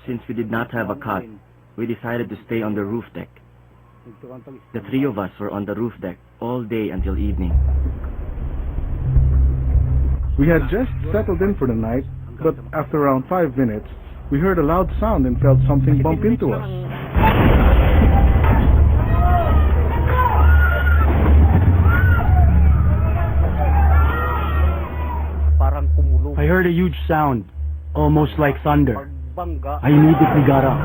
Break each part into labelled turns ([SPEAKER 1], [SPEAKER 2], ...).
[SPEAKER 1] Since we did not have a cot, we decided to stay on the roof deck. The three of us were on the roof deck all day until evening.
[SPEAKER 2] We had just settled in for the night, but after around 5 minutes, we heard a loud sound and felt something bump into us.
[SPEAKER 3] I heard a huge sound, almost like thunder. I immediately got up.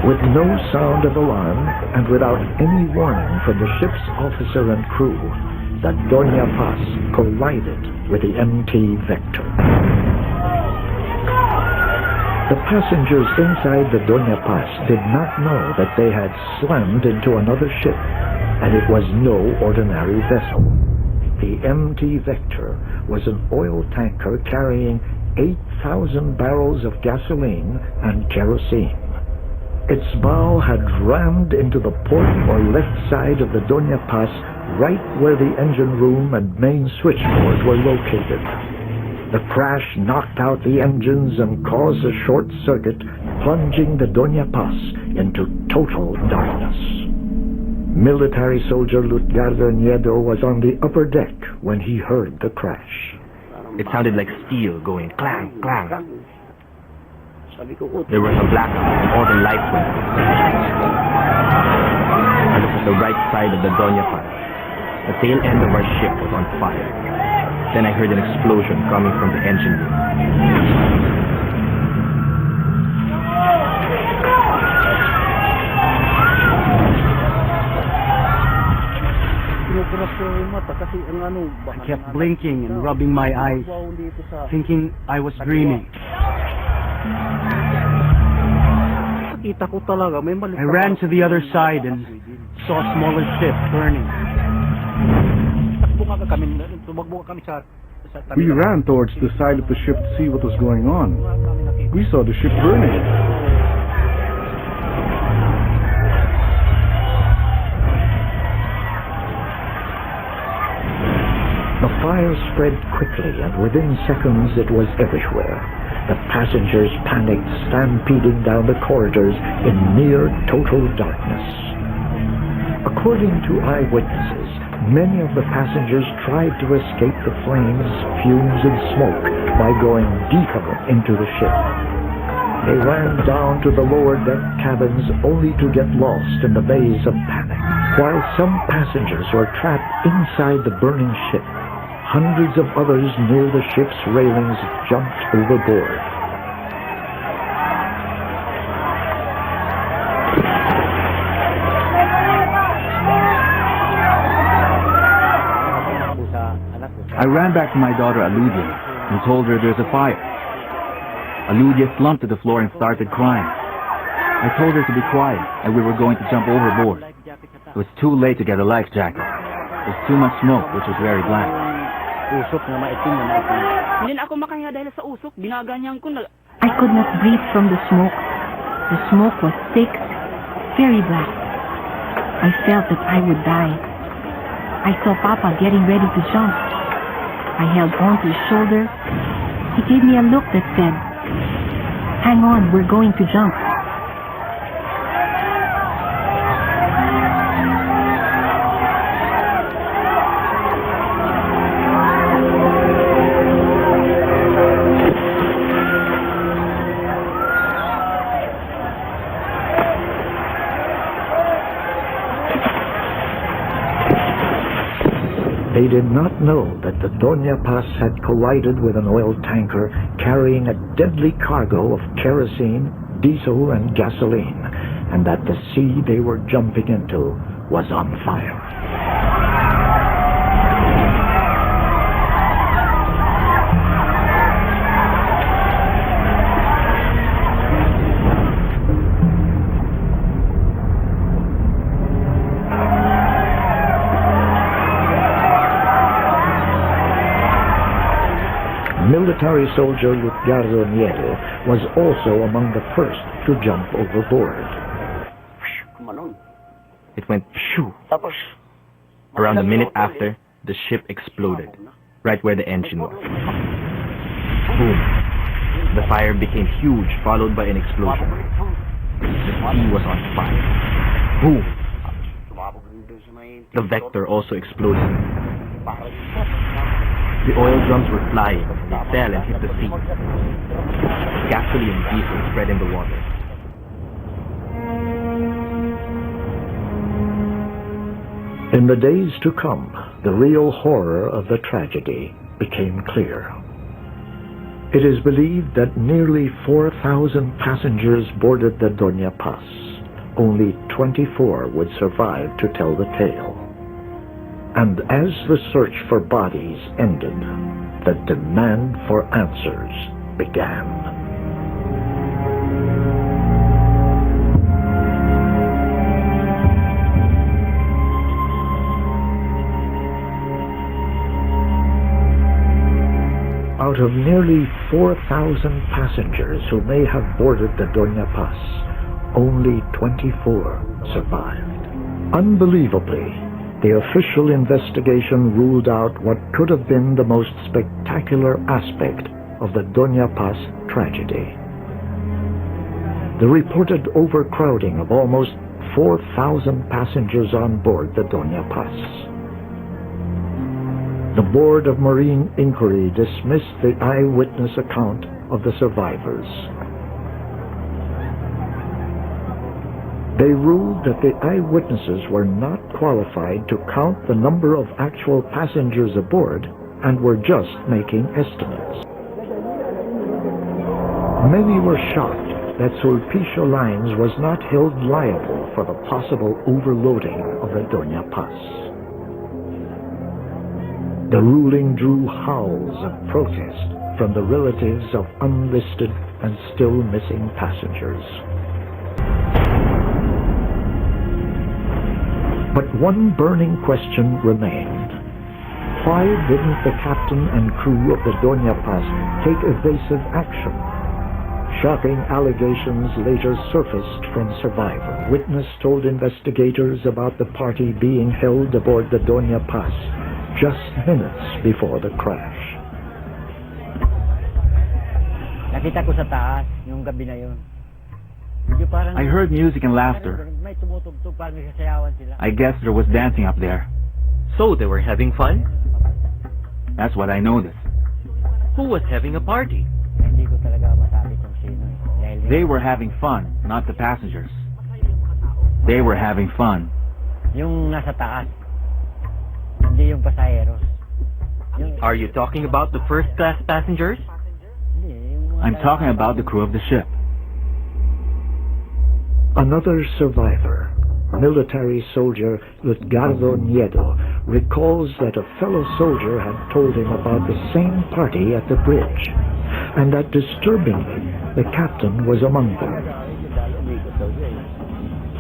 [SPEAKER 4] With no sound of alarm and without any warning from the ship's officer and crew, the Dona Paz collided with the MT Vector. The passengers inside the Dona Paz did not know that they had slammed into another ship, and it was no ordinary vessel. The MT Vector was an oil tanker carrying 8,000 barrels of gasoline and kerosene. Its bow had rammed into the port or left side of the Dona Paz, right where the engine room and main switchboard were located. The crash knocked out the engines and caused a short circuit, plunging the Dona Paz into total darkness. Military soldier Lutgardo Nieto was on the upper deck when he heard the crash.
[SPEAKER 1] It sounded like steel going clang, clang. There was a blackout and all the lights went out. I looked at the right side of the Dona Paz. The tail end of our ship was on fire. Then I heard an explosion coming from the engine room.
[SPEAKER 3] I kept blinking and rubbing my eyes, thinking I was dreaming. I ran to the other side and saw a smaller ship burning.
[SPEAKER 2] We ran towards the side of the ship to see what was going on. We saw the ship burning.
[SPEAKER 4] The fire spread quickly, and within seconds it was everywhere. The passengers panicked, stampeding down the corridors in near total darkness. According to eyewitnesses, many of the passengers tried to escape the flames, fumes, and smoke by going deeper into the ship. They ran down to the lower deck cabins only to get lost in the maze of panic. While some passengers were trapped inside the burning ship, hundreds of others near the ship's railings jumped overboard.
[SPEAKER 5] I ran back to my daughter Aludia and told her there's a fire. Aludia slumped to the floor and started crying. I told her to be quiet and we were going to jump overboard. It was too late to get a life jacket. There was too much smoke, which was very black.
[SPEAKER 6] I could not breathe from the smoke. The smoke was thick, very black. I felt that I would die. I saw Papa getting ready to jump. I held on to his shoulder. He gave me a look that said, "Hang on, we're going to jump."
[SPEAKER 4] They did not know that the Dona Paz had collided with an oil tanker carrying a deadly cargo of kerosene, diesel, and gasoline, and that the sea they were jumping into was on fire. Military soldier Lutgardo Nieto was also among the first to jump overboard.
[SPEAKER 1] It went shoo. Around a minute after, the ship exploded, right where the engine was. Boom. The fire became huge, followed by an explosion. The sea was on fire. Boom. The Vector also exploded. The oil drums were flying. They fell and hit the sea. Gasoline and diesel spread in the water.
[SPEAKER 4] In the days to come, the real horror of the tragedy became clear. It is believed that nearly 4,000 passengers boarded the Dona Paz. Only 24 would survive to tell the tale. And as the search for bodies ended, the demand for answers began. Out of nearly 4,000 passengers who may have boarded the Dona Paz, only 24 survived. Unbelievably, the official investigation ruled out what could have been the most spectacular aspect of the Dona Paz tragedy. The reported overcrowding of almost 4,000 passengers on board the Dona Paz. The Board of Marine Inquiry dismissed the eyewitness account of the survivors. They ruled that the eyewitnesses were not qualified to count the number of actual passengers aboard and were just making estimates. Many were shocked that Sulpicio Lines was not held liable for the possible overloading of the Dona Paz. The ruling drew howls of protest from the relatives of unlisted and still missing passengers. But one burning question remained. Why didn't the captain and crew of the Dona Paz take evasive action? Shocking allegations later surfaced from survivors. Witness told investigators about the party being held aboard the Dona Paz just minutes before the crash.
[SPEAKER 7] Nakita ko sa taas yung gabi na yun.
[SPEAKER 5] I heard music and laughter.
[SPEAKER 7] May tumutugtog, parang nagsasayawan sila.
[SPEAKER 5] I guess there was dancing up there.
[SPEAKER 1] So they were having fun?
[SPEAKER 5] That's what I noticed.
[SPEAKER 1] Who was having a party?
[SPEAKER 7] Hindi ko talaga masabi kung sino eh. Dahil
[SPEAKER 5] They were having fun, not the passengers. They were having fun.
[SPEAKER 7] yung nasa taas, hindi yung pasaheros.
[SPEAKER 1] Are you talking about the first-class passengers?
[SPEAKER 7] Hindi, yung mga
[SPEAKER 5] I'm talking about the crew of the ship.
[SPEAKER 4] Another survivor, military soldier Edgardo Nieto, recalls that a fellow soldier had told him about the same party at the bridge, and that disturbingly, the captain was among them.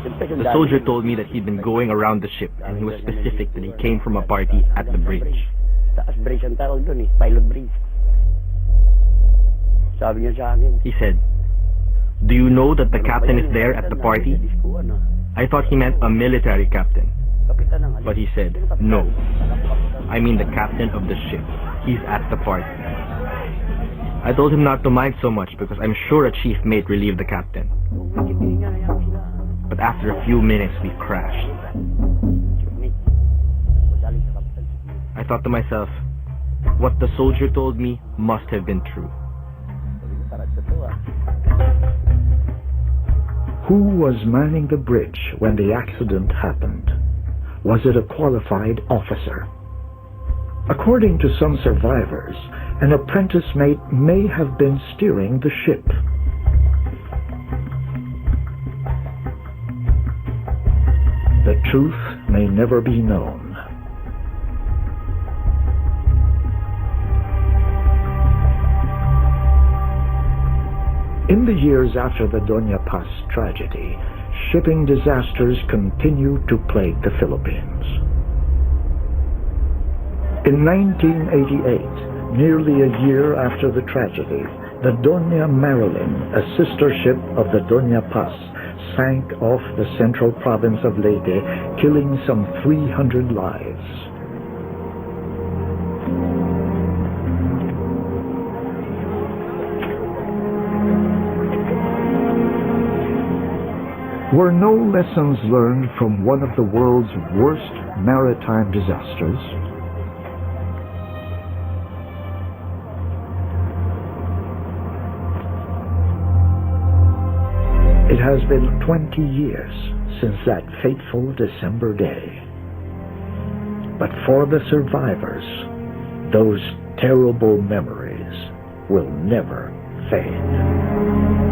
[SPEAKER 1] The soldier told me that he'd been going around the ship, and he was specific that he came from a party at the bridge.
[SPEAKER 7] Taas bridge ang tawag doon eh, pilot bridge. Sabi niya sa akin.
[SPEAKER 1] He said, "Do you know that the captain is there at the party?" I thought he meant a military captain. But he said, "No. I mean the captain of the ship. He's at the party." I told him not to mind so much because I'm sure a chief mate relieved the captain. But after a few minutes, we crashed. I thought to myself, what the soldier told me must have been true.
[SPEAKER 4] Who was manning the bridge when the accident happened? Was it a qualified officer? According to some survivors, an apprentice mate may have been steering the ship. The truth may never be known. In the years after the Dona Paz tragedy, shipping disasters continued to plague the Philippines. In 1988, nearly a year after the tragedy, the Dona Marilyn, a sister ship of the Dona Paz, sank off the central province of Leyte, killing some 300 lives. Were no lessons learned from one of the world's worst maritime disasters? It has been 20 years since that fateful December day. But for the survivors, those terrible memories will never fade.